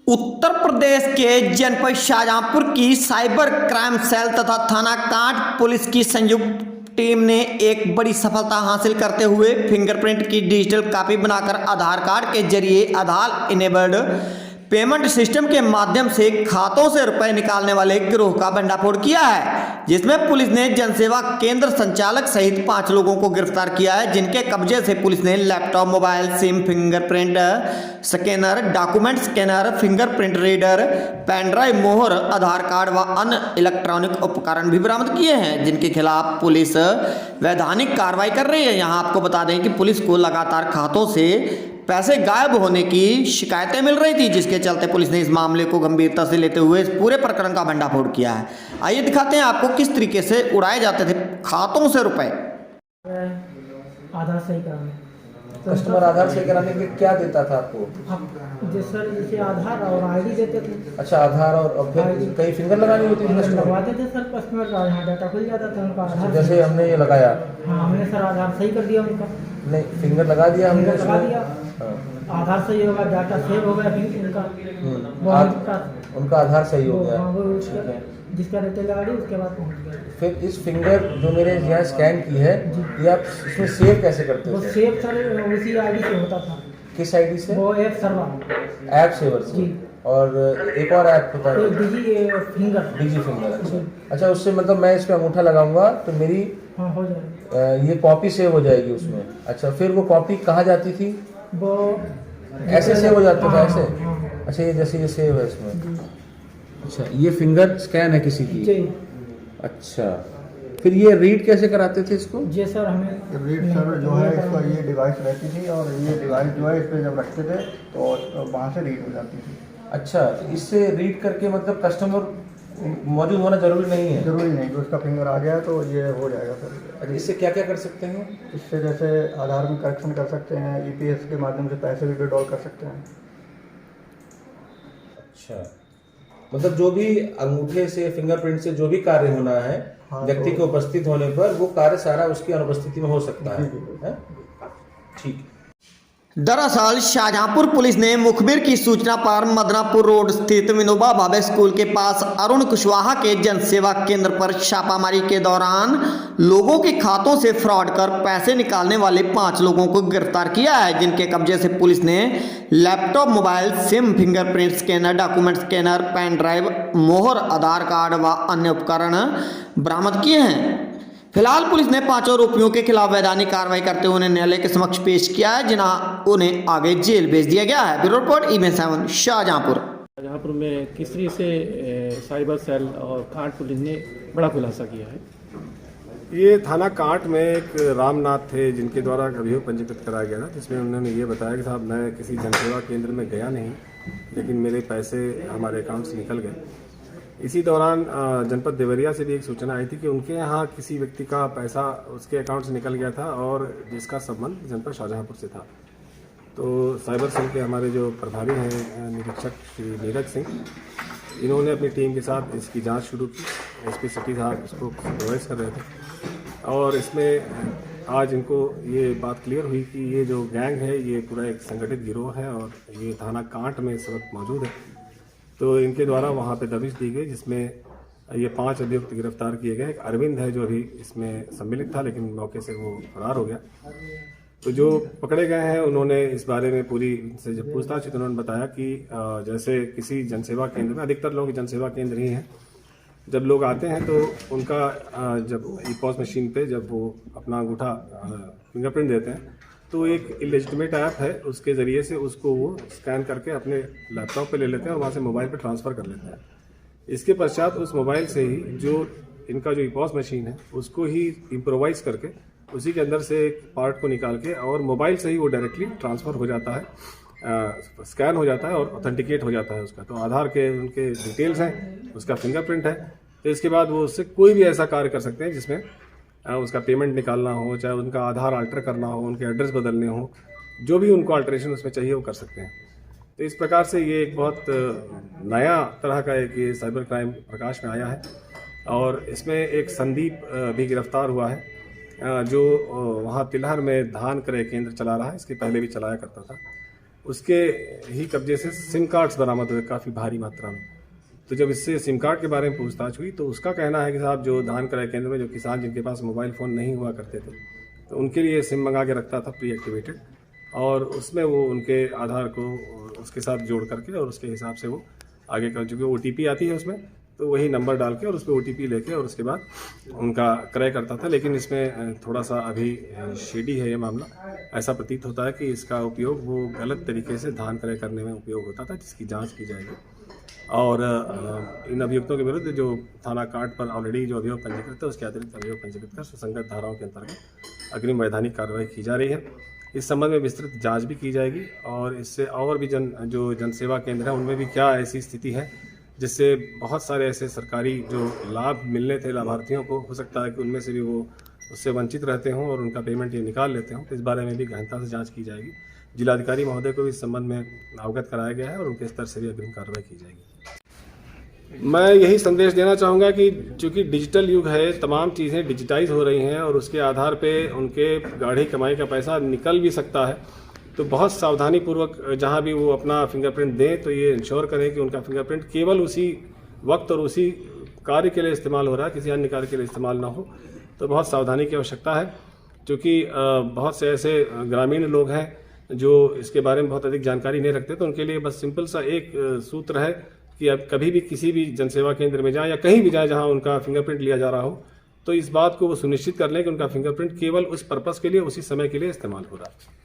उत्तर प्रदेश के जनपद शाहजहांपुर की साइबर क्राइम सेल तथा थाना कांट पुलिस की संयुक्त टीम ने एक बड़ी सफलता हासिल करते हुए फिंगरप्रिंट की डिजिटल कॉपी बनाकर आधार कार्ड के जरिए आधार इनेबल्ड पेमेंट सिस्टम के माध्यम से खातों से रुपए निकालने वाले गिरोह का भंडाफोड़ किया है, जिसमें पुलिस ने जनसेवा केंद्र संचालक सहित 5 लोगों को गिरफ्तार किया है, जिनके कब्जे से पुलिस ने laptop, mobile, SIM, fingerprint scanner, document scanner, fingerprint reader, pen drive, मोहर, आधार कार्ड व अन्य इलेक्ट्रॉनिक उपकरण भी बरामद किए हैं, जिनके खिलाफ पुलिस वैधानिक कार्रवाई कर रही है। यहाँ आपको बता दें कि पुलिस को लगातार खातों से पैसे गायब होने की शिकायतें मिल रही थी, जिसके चलते पुलिस ने इस मामले को गंभीरता से लेते हुए इस पूरे प्रकरण का भंडाफोड़ किया है। आइए दिखाते हैं आपको किस तरीके से उड़ाए जाते थे खातों से रुपए। आधार सही कराने कस्टमर आधार सही कराने के क्या देता था आपको? जैसे आधार और आईडी देते थे। अच्छा, आधार और फिर कहीं फिंगर लगानी होती थी कस्टमर? लगवाते थे सर, कस्टमर का यहाँ डाटा खुल जाता था उनका आधार। जैसे हमने ये लगाया, हाँ हमने सर आधार सही कर दिया उनका। नहीं, फिंगर लगा दिया हमने, लगा दिया, आधार सही होगा, डाटा सेव हो गया उनका आधार सही हो गया, जिसका डिटेल आईडी उसके बाद पहुँच गया। फिर इस फिंगर जो मेरे यहाँ स्कैन की है, ये आप इसमें सेव कैसे करते वो थे? सेव सर उसी आईडी से होता था। किस आईडी से? वो ऐप सर्वर, ऐप सेवर से। और एक और ऐप होता है डिजी फिंगर। अच्छा, उससे मतलब मैं इस पे अंगूठा लगाऊंगा तो मेरी हो जाएगा, ये कॉपी सेव हो जाएगी उसमें। अच्छा, फिर वो कॉपी कहाँ जाती थी? वो ऐसे सेव हो जाता था, ऐसे? हाँ। अच्छा, ये जैसे ये सेव है इसमें। अच्छा, ये फिंगर स्कैन है किसी की? जी। अच्छा, फिर ये रीड कैसे कराते थे इसको? जी सर, हमें रीड सर जो है इसका ये डिवाइस रहती थी और ये डिवाइस जो है इस पर जब रखते थे तो वहाँ से रीड हो जाती थी। अच्छा, इससे रीड करके मतलब कस्टमर मौजूद होना जरूरी नहीं है? जरूरी नहीं कि उसका फिंगर आ गया तो ये हो जाएगा सर। अच्छा, इससे क्या क्या कर सकते हैं? इससे जैसे आधार में करेक्शन कर सकते हैं, ईपीएस के माध्यम से पैसे भी विड्रॉल कर सकते हैं। अच्छा, मतलब जो भी अंगूठे से, फिंगरप्रिंट से जो भी कार्य होना है, हाँ, व्यक्ति तो के उपस्थित होने पर वो कार्य सारा उसकी अनुपस्थिति में हो सकता है। हैं? ठीक। दरअसल शाहजहांपुर पुलिस ने मुखबिर की सूचना पर मदनापुर रोड स्थित विनोबा भावे स्कूल के पास अरुण कुशवाहा के जनसेवा केंद्र पर छापामारी के दौरान लोगों के खातों से फ्रॉड कर पैसे निकालने वाले 5 लोगों को गिरफ्तार किया है, जिनके कब्जे से पुलिस ने laptop, mobile, SIM, fingerprint scanner, document scanner, pen drive, मोहर, आधार कार्ड व अन्य उपकरण बरामद किए हैं। फिलहाल पुलिस ने 5 आरोपियों के खिलाफ वैधानिक कार्रवाई करते हुए उन्हें न्यायालय के समक्ष पेश किया है, जिन्हें उन्हें आगे जेल भेज दिया गया है। Bureau report EVEN7 Shahjahanpur. Shahjahanpur में तीसरी से साइबर सेल और कांट पुलिस ने बड़ा खुलासा किया है। ये थाना कांट में एक रामनाथ थे, जिनके द्वारा अभियोग पंजीकृत कराया गया था, जिसमें उन्होंने ये बताया कि साहब मैं किसी जनसेवा केंद्र में गया नहीं, लेकिन मेरे पैसे हमारे अकाउंट से निकल गए। इसी दौरान जनपद देवरिया से भी एक सूचना आई थी कि उनके यहाँ किसी व्यक्ति का पैसा उसके अकाउंट से निकल गया था और जिसका संबंध जनपद शाहजहांपुर से था। तो साइबर सेल के हमारे जो प्रभारी हैं निरीक्षक श्री नीरज सिंह, इन्होंने अपनी टीम के साथ इसकी जांच शुरू की। एसपी सिटी साहब इसको सुपरवाइज कर रहे थे और इसमें आज इनको ये बात क्लियर हुई कि ये जो गैंग है ये पूरा एक संगठित गिरोह है और ये थाना कांट में इस वक्त मौजूद है। तो इनके द्वारा वहाँ पे दबिश दी गई, जिसमें ये 5 अभियुक्त गिरफ्तार किए गए। एक अरविंद है जो अभी इसमें सम्मिलित था, लेकिन मौके से वो फरार हो गया। तो जो पकड़े गए हैं उन्होंने इस बारे में पूरी से जब पूछताछ तो उन्होंने बताया कि जैसे किसी जनसेवा केंद्र में, अधिकतर लोग जनसेवा केंद्र ही हैं, जब लोग आते हैं तो उनका जब ईपॉस मशीन पे जब वो अपना अंगूठा फिंगरप्रिंट देते हैं तो एक इलेजिटिमेट ऐप है, उसके ज़रिए से उसको वो स्कैन करके अपने लैपटॉप पे ले लेते हैं और वहाँ से मोबाइल पे ट्रांसफ़र कर लेते हैं। इसके पश्चात उस मोबाइल से ही जो इनका जो ईपॉस मशीन है उसको ही इम्प्रोवाइज करके उसी के अंदर से एक पार्ट को निकाल के और मोबाइल से ही वो डायरेक्टली ट्रांसफ़र हो जाता है, स्कैन हो जाता है और ऑथेंटिकेट हो जाता है उसका। तो आधार के उनके डिटेल्स हैं, उसका फिंगरप्रिंट है, तो इसके बाद वो उससे कोई भी ऐसा कार्य कर सकते हैं जिसमें उसका पेमेंट निकालना हो, चाहे उनका आधार अल्टर करना हो, उनके एड्रेस बदलने हो, जो भी उनको अल्टरेशन उसमें चाहिए वो कर सकते हैं। तो इस प्रकार से ये एक बहुत नया तरह का एक ये साइबर क्राइम प्रकाश में आया है और इसमें एक संदीप भी गिरफ्तार हुआ है जो वहाँ तिलहर में धान क्रय केंद्र चला रहा है। इसके पहले भी चलाया करता था। उसके ही कब्जे से सिम कार्ड्स बरामद हुए काफ़ी भारी मात्रा में। तो जब इससे सिम कार्ड के बारे में पूछताछ हुई तो उसका कहना है कि साहब जो धान क्रय केंद्र में जो किसान जिनके पास मोबाइल फ़ोन नहीं हुआ करते थे तो उनके लिए सिम मंगा के रखता था प्री एक्टिवेटेड, और उसमें वो उनके आधार को उसके साथ जोड़ करके और उसके हिसाब से वो आगे का जो OTP आती है उसमें तो वही नंबर डाल के और उस पर OTP लेके और उसके बाद उनका क्रय करता था। लेकिन इसमें थोड़ा सा अभी शेडी है ये मामला। ऐसा प्रतीत होता है कि इसका उपयोग वो गलत तरीके से धान क्रय करने में उपयोग होता था, जिसकी जांच की जाएगी। और इन अभियुक्तों के विरुद्ध जो थाना काट पर ऑलरेडी जो अभियोग पंजीकृत है उसके अतिरिक्त अभियोग पंजीकृत कर सुसंगत धाराओं के अंतर्गत अग्रिम वैधानिक कार्रवाई की जा रही है। इस संबंध में विस्तृत जांच भी की जाएगी और इससे और भी जो जनसेवा केंद्र हैं उनमें भी क्या ऐसी स्थिति है जिससे बहुत सारे ऐसे सरकारी जो लाभ मिलने थे लाभार्थियों को, हो सकता है कि उनमें से भी वो उससे वंचित रहते हों और उनका पेमेंट ये निकाल लेते हों। तो इस बारे में भी गहनता से जांच की जाएगी। जिलाधिकारी महोदय को भी इस संबंध में अवगत कराया गया है और उनके स्तर से भी अग्रिम कार्रवाई की जाएगी। मैं यही संदेश देना चाहूँगा कि चूँकि डिजिटल युग है, तमाम चीज़ें डिजिटाइज हो रही हैं और उसके आधार पे उनके गाढ़ी कमाई का पैसा निकल भी सकता है। तो बहुत सावधानी पूर्वक जहाँ भी वो अपना फिंगरप्रिंट दें तो ये इंश्योर करें कि उनका फिंगरप्रिंट केवल उसी वक्त और उसी कार्य के लिए इस्तेमाल हो रहा है, किसी अन्य कार्य के लिए इस्तेमाल ना हो। तो बहुत सावधानी की आवश्यकता है, क्योंकि बहुत से ऐसे ग्रामीण लोग हैं जो इसके बारे में बहुत अधिक जानकारी नहीं रखते। तो उनके लिए बस सिंपल सा एक सूत्र है कि अब कभी भी किसी भी जनसेवा केंद्र में जाएं या कहीं भी जाएं जहां उनका फिंगरप्रिंट लिया जा रहा हो, तो इस बात को वो सुनिश्चित कर लें कि उनका फिंगरप्रिंट केवल उस पर्पस के लिए, उसी समय के लिए इस्तेमाल हो रहा है।